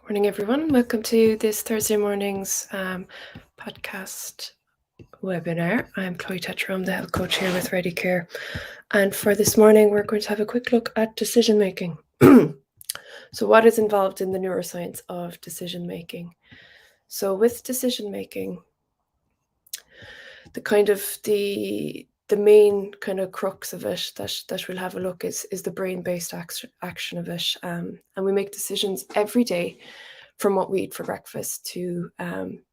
Morning, everyone. Welcome to this Thursday morning's podcast webinar. I'm Chloe Tetra, I'm the health coach here with Ready Care. And for this morning, we're going to have a quick look at decision making. So what is involved in the neuroscience of decision making? So with decision making, the main kind of crux of it that we'll have a look is the brain-based action of it. And we make decisions every day, from what we eat for breakfast to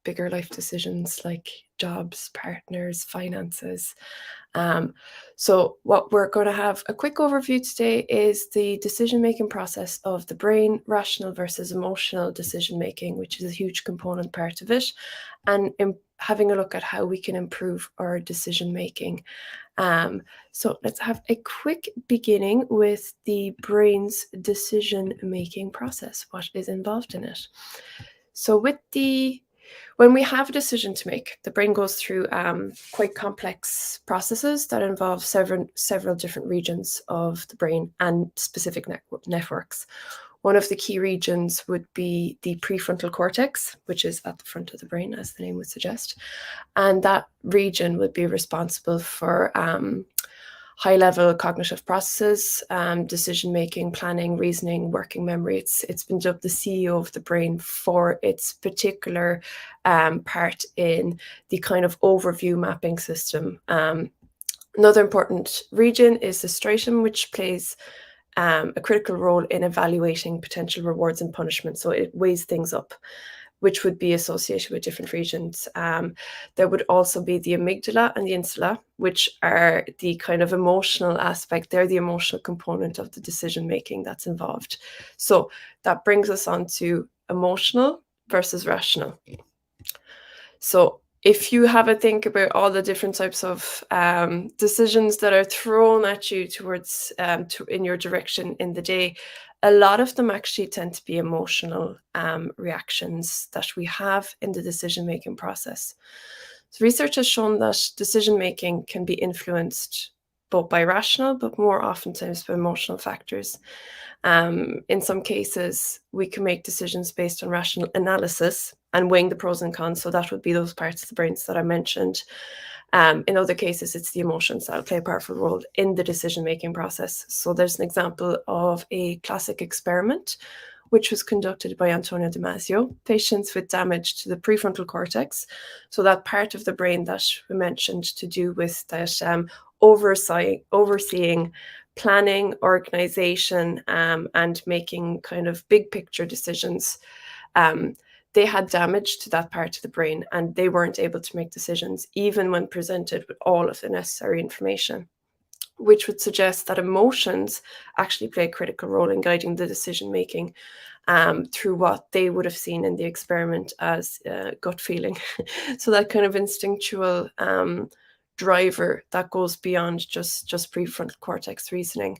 bigger life decisions like jobs, partners, finances. So what we're going to have a quick overview today is the decision-making process of the brain, rational versus emotional decision-making, which is a huge component part of it, and having a look at how we can improve our decision-making. So let's have a quick beginning with the brain's decision-making process, what is involved in it. So when we have a decision to make, the brain goes through quite complex processes that involve several different regions of the brain and specific networks. One of the key regions would be the prefrontal cortex, which is at the front of the brain, as the name would suggest. And that region would be responsible for high-level cognitive processes, decision-making, planning, reasoning, working memory. It's been dubbed the CEO of the brain for its particular part in the kind of overview mapping system. Another important region is the striatum, which plays a critical role in evaluating potential rewards and punishment. So it weighs things up, which would be associated with different regions. There would also be the amygdala and the insula, which are the kind of emotional aspect. They're the emotional component of the decision-making that's involved. So that brings us on to emotional versus rational. So if you have a think about all the different types of decisions that are thrown at you towards in your direction in the day, a lot of them actually tend to be emotional reactions that we have in the decision-making process. So research has shown that decision-making can be influenced both by rational, but more oftentimes by emotional factors. In some cases, we can make decisions based on rational analysis and weighing the pros and cons. So that would be those parts of the brains that I mentioned. In other cases, it's the emotions that play a powerful role in the decision-making process. So there's an example of a classic experiment, which was conducted by Antonio Damasio, patients with damage to the prefrontal cortex. So that part of the brain that we mentioned to do with that overseeing planning, organization, and making kind of big picture decisions. They had damage to that part of the brain and they weren't able to make decisions, even when presented with all of the necessary information, which would suggest that emotions actually play a critical role in guiding the decision-making through what they would have seen in the experiment as gut feeling. So that kind of instinctual driver that goes beyond just prefrontal cortex reasoning.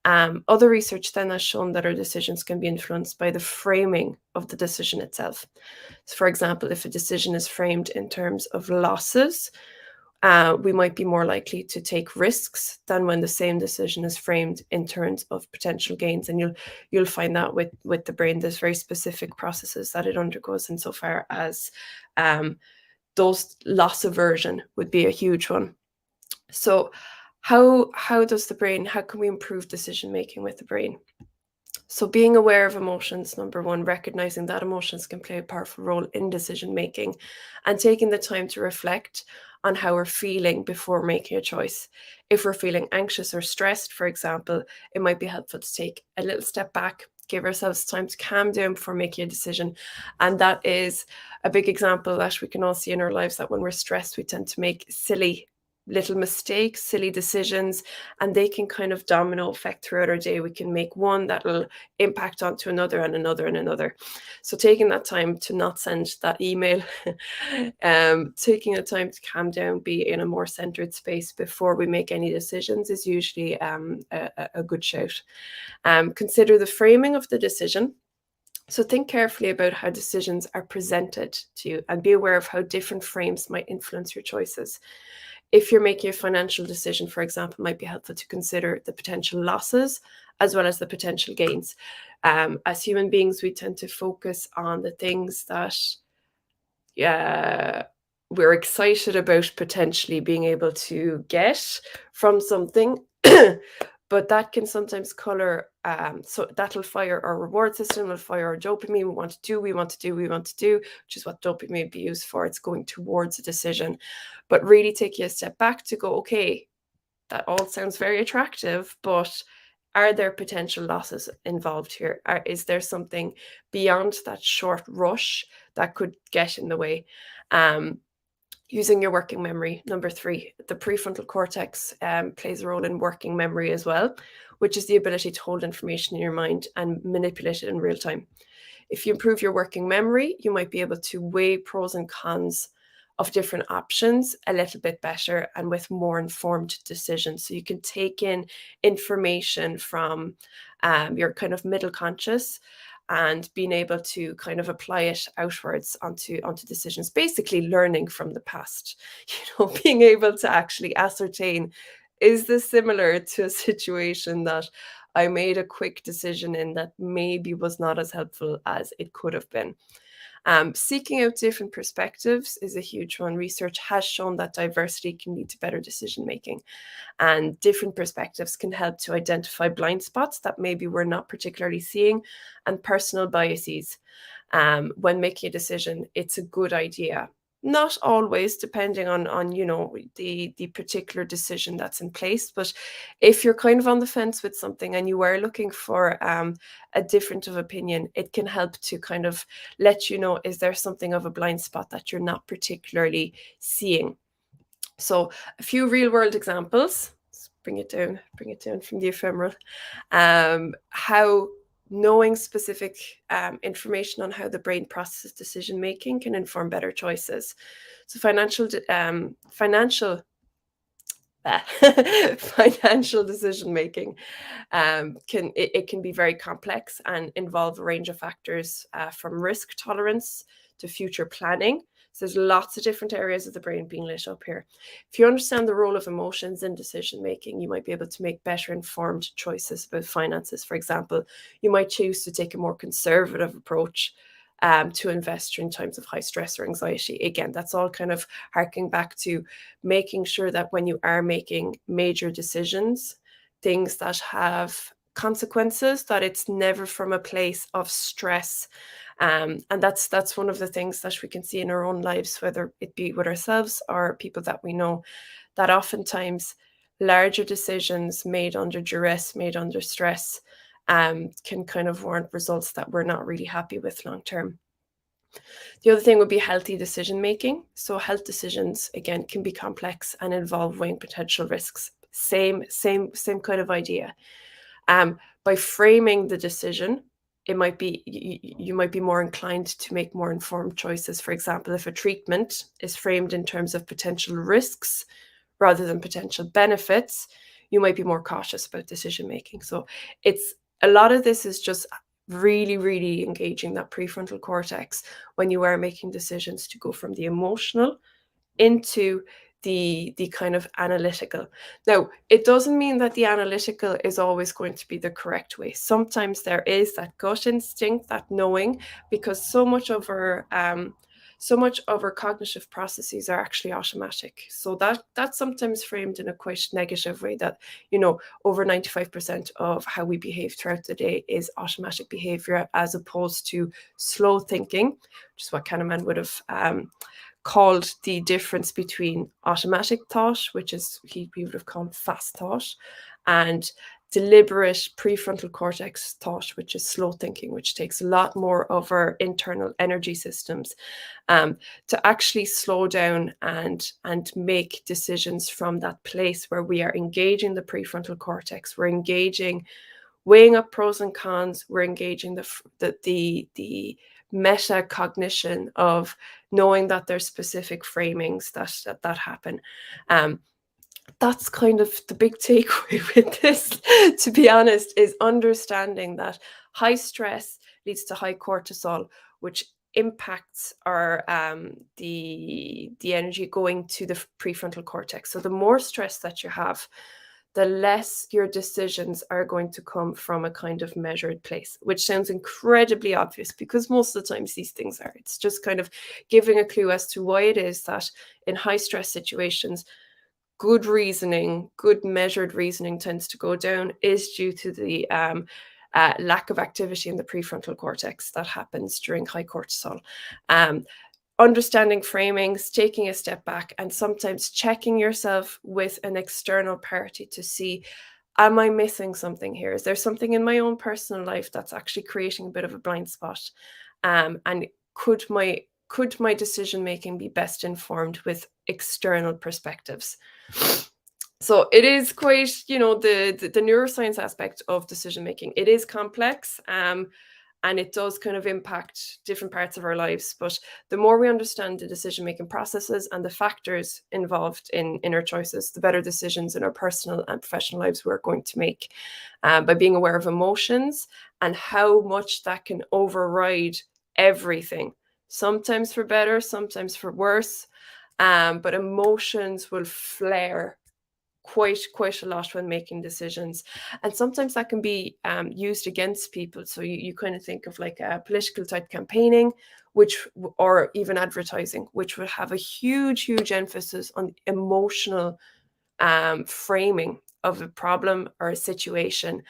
Other research then has shown that our decisions can be influenced by the framing of the decision itself. So for example, if a decision is framed in terms of losses, we might be more likely to take risks than when the same decision is framed in terms of potential gains. And you'll find that with the brain, there's very specific processes that it undergoes insofar as those loss aversion would be a huge one. So how can we improve decision making with the brain? So being aware of emotions, number one, recognizing that emotions can play a powerful role in decision making, and taking the time to reflect on how we're feeling before making a choice. If we're feeling anxious or stressed, for example, it might be helpful to take a little step back, give ourselves time to calm down before making a decision. And that is a big example that we can all see in our lives, that when we're stressed, we tend to make silly little mistakes, silly decisions, and they can kind of domino effect throughout our day. We can make one that will impact onto another and another and another. So taking that time to not send that email, taking the time to calm down, be in a more centered space before we make any decisions is usually a good shout. Consider the framing of the decision. So think carefully about how decisions are presented to you and be aware of how different frames might influence your choices. If you're making a financial decision, for example, it might be helpful to consider the potential losses as well as the potential gains. As human beings, we tend to focus on the things that we're excited about potentially being able to get from something. But that can sometimes color, so that'll fire our reward system, will fire our dopamine. We want to do, which is what dopamine would be used for. It's going towards a decision. But really taking a step back to go, okay, that all sounds very attractive, but are there potential losses involved here? Is there something beyond that short rush that could get in the way? Using your working memory. Number 3, the prefrontal cortex plays a role in working memory as well, which is the ability to hold information in your mind and manipulate it in real time. If you improve your working memory, you might be able to weigh pros and cons of different options a little bit better and with more informed decisions. So you can take in information from your kind of middle conscious and being able to kind of apply it outwards onto decisions, basically learning from the past, being able to actually ascertain, is this similar to a situation that I made a quick decision in that maybe was not as helpful as it could have been. Seeking out different perspectives is a huge one. Research has shown that diversity can lead to better decision making, and different perspectives can help to identify blind spots that maybe we're not particularly seeing, and personal biases. When making a decision, it's a good idea. Not always, depending on the particular decision that's in place. But if you're kind of on the fence with something and you are looking for a different of opinion, it can help to kind of let you know, is there something of a blind spot that you're not particularly seeing? So a few real world examples. Let's bring it down from the ephemeral. How knowing specific information on how the brain processes decision making can inform better choices. So financial financial decision making can be very complex and involve a range of factors, from risk tolerance to future planning. So there's lots of different areas of the brain being lit up here. If you understand the role of emotions in decision making, you might be able to make better informed choices about finances. For example, you might choose to take a more conservative approach to invest during times of high stress or anxiety. Again, that's all kind of harking back to making sure that when you are making major decisions, things that have consequences, that it's never from a place of stress. And that's one of the things that we can see in our own lives, whether it be with ourselves or people that we know, that oftentimes larger decisions made under duress, made under stress, can kind of warrant results that we're not really happy with long term. The other thing would be healthy decision making. So health decisions, again, can be complex and involve weighing potential risks. Same kind of idea. By framing the decision, it might be you might be more inclined to make more informed choices. For example, if a treatment is framed in terms of potential risks rather than potential benefits, you might be more cautious about decision making. So it's a lot of this is just really, really engaging that prefrontal cortex when you are making decisions, to go from the emotional into the kind of analytical. Now, it doesn't mean that the analytical is always going to be the correct way. Sometimes there is that gut instinct, that knowing, because so much of our cognitive processes are actually automatic. So that's sometimes framed in a quite negative way, that over 95% of how we behave throughout the day is automatic behavior, as opposed to slow thinking, which is what Kahneman would have called the difference between automatic thought, which is he would have called fast thought, and deliberate prefrontal cortex thought, which is slow thinking, which takes a lot more of our internal energy systems to actually slow down and make decisions from that place where we are engaging the prefrontal cortex. We're engaging, weighing up pros and cons. We're engaging the metacognition of knowing that there's specific framings that happen. That's kind of the big takeaway with this, to be honest, is understanding that high stress leads to high cortisol, which impacts our the energy going to the prefrontal cortex. So the more stress that you have, the less your decisions are going to come from a kind of measured place, which sounds incredibly obvious because most of the times these things are. It's just kind of giving a clue as to why it is that in high stress situations, good reasoning, good measured reasoning tends to go down is due to the lack of activity in the prefrontal cortex that happens during high cortisol. Understanding framings, taking a step back, and sometimes checking yourself with an external party to see, am I missing something here? Is there something in my own personal life that's actually creating a bit of a blind spot? And could my decision making be best informed with external perspectives? So it is quite, the neuroscience aspect of decision making. It is complex. And it does kind of impact different parts of our lives. But the more we understand the decision-making processes and the factors involved in our choices, the better decisions in our personal and professional lives we're going to make. By being aware of emotions and how much that can override everything, sometimes for better, sometimes for worse. But emotions will flare quite a lot when making decisions, and sometimes that can be used against people. So you kind of think of like a political type campaigning, or even advertising, which would have a huge emphasis on emotional framing of a problem or a situation,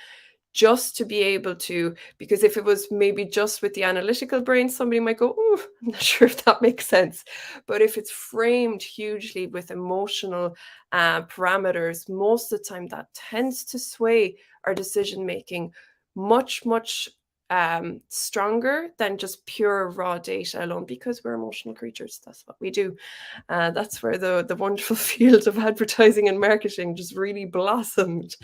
just to be able to, because if it was maybe just with the analytical brain, somebody might go, oh, I'm not sure if that makes sense. But if it's framed hugely with emotional parameters, most of the time that tends to sway our decision making much stronger than just pure raw data alone, because we're emotional creatures. That's what we do. That's where the wonderful field of advertising and marketing just really blossomed.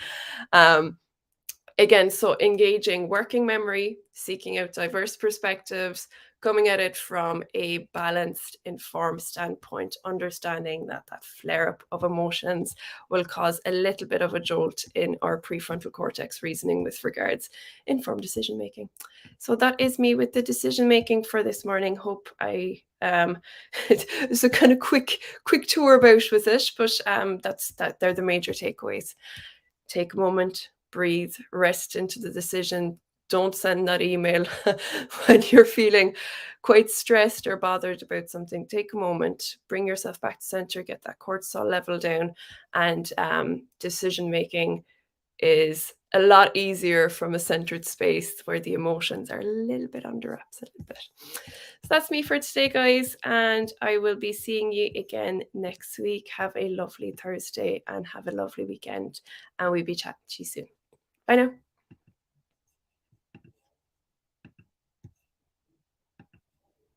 Again, so engaging working memory, seeking out diverse perspectives, coming at it from a balanced, informed standpoint, understanding that flare up of emotions will cause a little bit of a jolt in our prefrontal cortex reasoning with regards informed decision making. So that is me with the decision making for this morning. Hope it's a kind of quick tour about with it, but they're the major takeaways. Take a moment, breathe, rest into the decision. Don't send that email when you're feeling quite stressed or bothered about something. Take a moment, bring yourself back to center, get that cortisol level down, and decision making is a lot easier from a centered space where the emotions are a little bit under wraps a little bit. So that's me for today, guys, and I will be seeing you again next week. Have a lovely Thursday and have a lovely weekend, and we'll be chatting to you soon. Bye now.